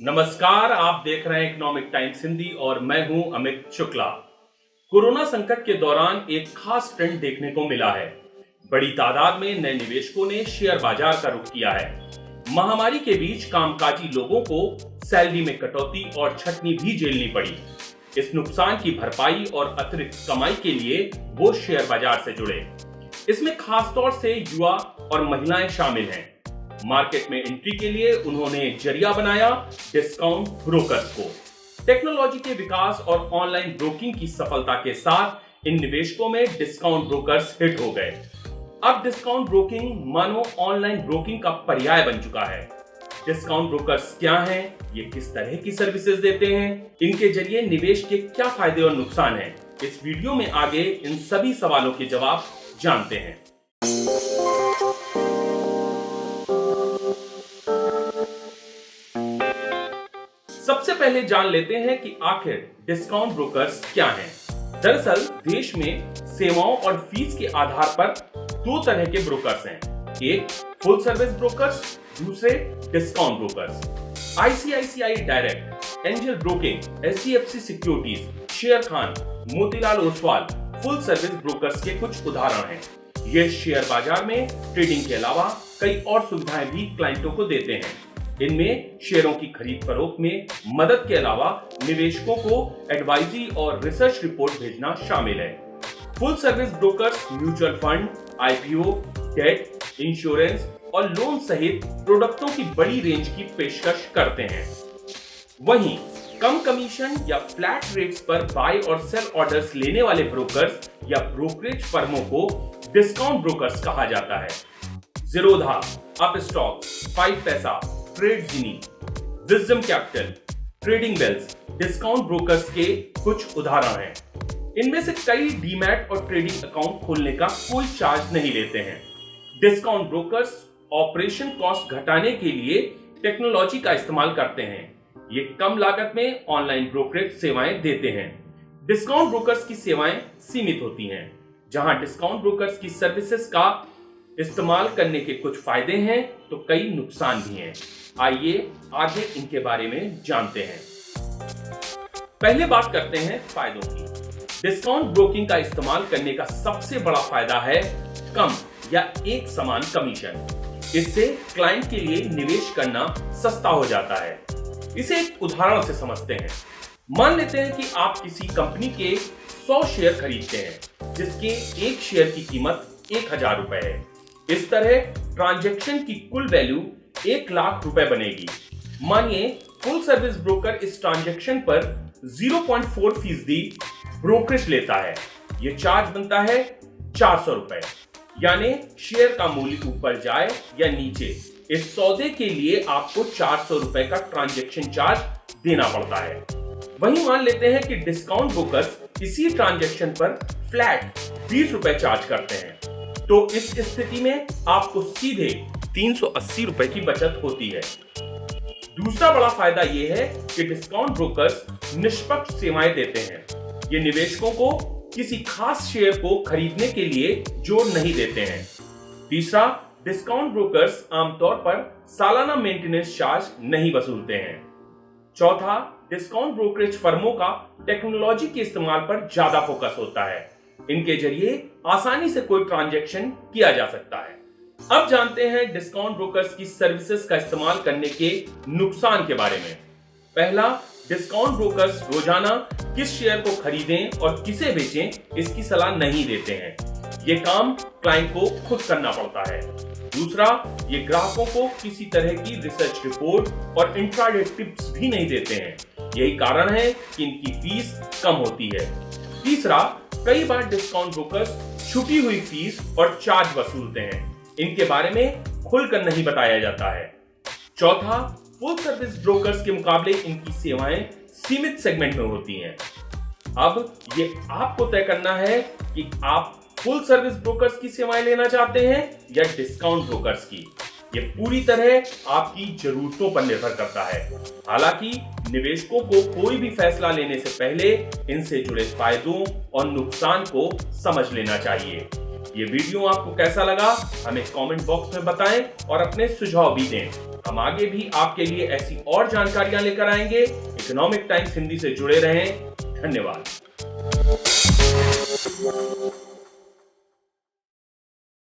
नमस्कार, आप देख रहे हैं इकोनॉमिक टाइम्स हिंदी और मैं हूं अमित शुक्ला। कोरोना संकट के दौरान एक खास ट्रेंड देखने को मिला है। बड़ी तादाद में नए निवेशकों ने शेयर बाजार का रुख किया है। महामारी के बीच कामकाजी लोगों को सैलरी में कटौती और छटनी भी झेलनी पड़ी। इस नुकसान की भरपाई और अतिरिक्त कमाई के लिए वो शेयर बाजार से जुड़े। इसमें खासतौर से युवा और महिलाएं शामिल हैं। मार्केट में एंट्री के लिए उन्होंने जरिया बनाया डिस्काउंट ब्रोकर्स को। टेक्नोलॉजी के विकास और ऑनलाइन ब्रोकिंग की सफलता के साथ इन निवेशकों में डिस्काउंट ब्रोकर्स हिट हो गए। अब डिस्काउंट ब्रोकिंग मानो ऑनलाइन ब्रोकिंग का पर्याय बन चुका है। डिस्काउंट ब्रोकर्स क्या हैं? ये किस तरह की सर्विसेज देते हैं? इनके जरिए निवेश के क्या फायदे और नुकसान हैं? इस वीडियो में आगे इन सभी सवालों के जवाब जानते हैं। सबसे पहले जान लेते हैं कि आखिर डिस्काउंट ब्रोकर्स क्या हैं। दरअसल देश में सेवाओं और फीस के आधार पर दो तरह के ब्रोकर्स हैं। एक फुल सर्विस ब्रोकर्स, दूसरे discount brokers. ICICI direct, angel broking, HDFC securities, share Khan, Motilal Oswal full service brokers के कुछ उदाहरण हैं। ये शेयर बाजार में ट्रेडिंग के अलावा कई और सुविधाएं भी क्लाइंटों को देते हैं। इनमें शेयरों की खरीद फरोख्त में मदद के अलावा निवेशकों को एडवाइजरी और रिसर्च रिपोर्ट भेजना शामिल है। Full service brokers mutual fund, IPO, debt, insurance और लोन सहित प्रोडक्टों की बड़ी रेंज की पेशकश करते हैं। वहीं कम कमीशन या फ्लैट रेट्स पर बाय और सेल ऑर्डर्स लेने वाले ब्रोकर्स या ब्रोकरेज फर्मों को डिस्काउंट ब्रोकर्स कहा जाता है। Zerodha, Upstox, 5 paisa, Tradejini, Wisdom Capital, Trading Bells discount brokers के कुछ उदाहरण हैं। इनमें से कई डीमैट और ट्रेडिंग अकाउंट खोलने का कोई चार्ज नहीं लेते हैं। डिस्काउंट ब्रोकर्स ऑपरेशन कॉस्ट घटाने के लिए टेक्नोलॉजी का इस्तेमाल करते हैं। ये कम लागत में ऑनलाइन ब्रोकरेज सेवाएं देते हैं। डिस्काउंट ब्रोकर्स की सेवाएं सीमित होती हैं। जहां डिस्काउंट ब्रोकर्स की सर्विसेज का इस्तेमाल करने के कुछ फायदे हैं तो कई नुकसान भी हैं। आइए आगे इनके बारे में जानते हैं। पहले बात करते हैं फायदों की। डिस्काउंट ब्रोकिंग का इस्तेमाल करने का सबसे बड़ा फायदा है कम या एक समान कमीशन। इससे क्लाइंट के लिए निवेश करना सस्ता हो जाता है। इसे एक उदाहरण से समझते हैं। मान लेते हैं कि आप किसी कंपनी के 100 शेयर खरीदते हैं जिसके एक शेयर की कीमत 1000 रुपए है। इस तरह ट्रांजैक्शन की कुल वैल्यू 1 लाख रुपए बनेगी। मानिए फुल सर्विस ब्रोकर इस ट्रांजैक्शन पर 0.4% ब्रोकरेज लेता है। यह चार्ज बनता है 400 रुपए। यानी शेयर का मूल्य ऊपर जाए या नीचे, इस सौदे के लिए आपको 400 रुपए का ट्रांजैक्शन चार्ज देना पड़ता है। वहीं मान लेते हैं कि डिस्काउंट ब्रोकर्स इसी ट्रांजैक्शन पर फ्लैट 20 रुपए चार्ज करते हैं। तो इस स्थिति में आपको सीधे 380 रुपए की बचत होती है। दूसरा बड़ा फायदा यह है कि डिस्काउंट ब्रोकर्स निष्पक्ष सेवाएं देते हैं। ये निवेशकों को किसी खास शेयर को खरीदने के लिए जोर नहीं देते हैं। तीसरा, डिस्काउंट ब्रोकर्स आमतौर पर सालाना मेंटेनेंस चार्ज नहीं वसूलते हैं। चौथा, डिस्काउंट ब्रोकरेज फर्मों का टेक्नोलॉजी के इस्तेमाल पर ज्यादा फोकस होता है। इनके जरिए आसानी से कोई ट्रांजैक्शन किया जा सकता है। अब जानते हैं डिस्काउंट ब्रोकर्स की सर्विसेज का इस्तेमाल करने के नुकसान के बारे में। पहला, डिस्काउंट ब्रोकर्स रोजाना किस शेयर को खरीदें और किसे बेचें इसकी सलाह नहीं देते हैं। ये काम क्लाइंट को खुद करना पड़ता है। दूसरा, ये ग्राहकों को किसी तरह की रिसर्च रिपोर्ट और इंट्राडे टिप्स भी नहीं देते हैं। यही कारण है कि इनकी फीस कम होती है। तीसरा, कई बार डिस्काउंट ब्रोकर्स छुपी हुई फीस और चार्ज वसूलते हैं। इनके बारे में खुलकर नहीं बताया जाता है। चौथा, फुल सर्विस ब्रोकर्स के मुकाबले इनकी सेवाएं सीमित सेगमेंट में होती हैं। अब ये आपको तय करना है कि आप फुल सर्विस ब्रोकर्स की सेवाएं लेना चाहते हैं या डिस्काउंट ब्रोकर्स की। ये पूरी तरह आपकी जरूरतों पर निर्भर करता है। हालांकि निवेशकों को कोई भी फैसला लेने से पहले इनसे जुड़े फायदों और नुकसान को समझ लेना चाहिए। ये वीडियो आपको कैसा लगा हमें कमेंट बॉक्स में बताएं और अपने सुझाव भी दें। हम आगे भी आपके लिए ऐसी और जानकारियां लेकर आएंगे। इकोनॉमिक टाइम्स हिंदी से जुड़े रहें। धन्यवाद।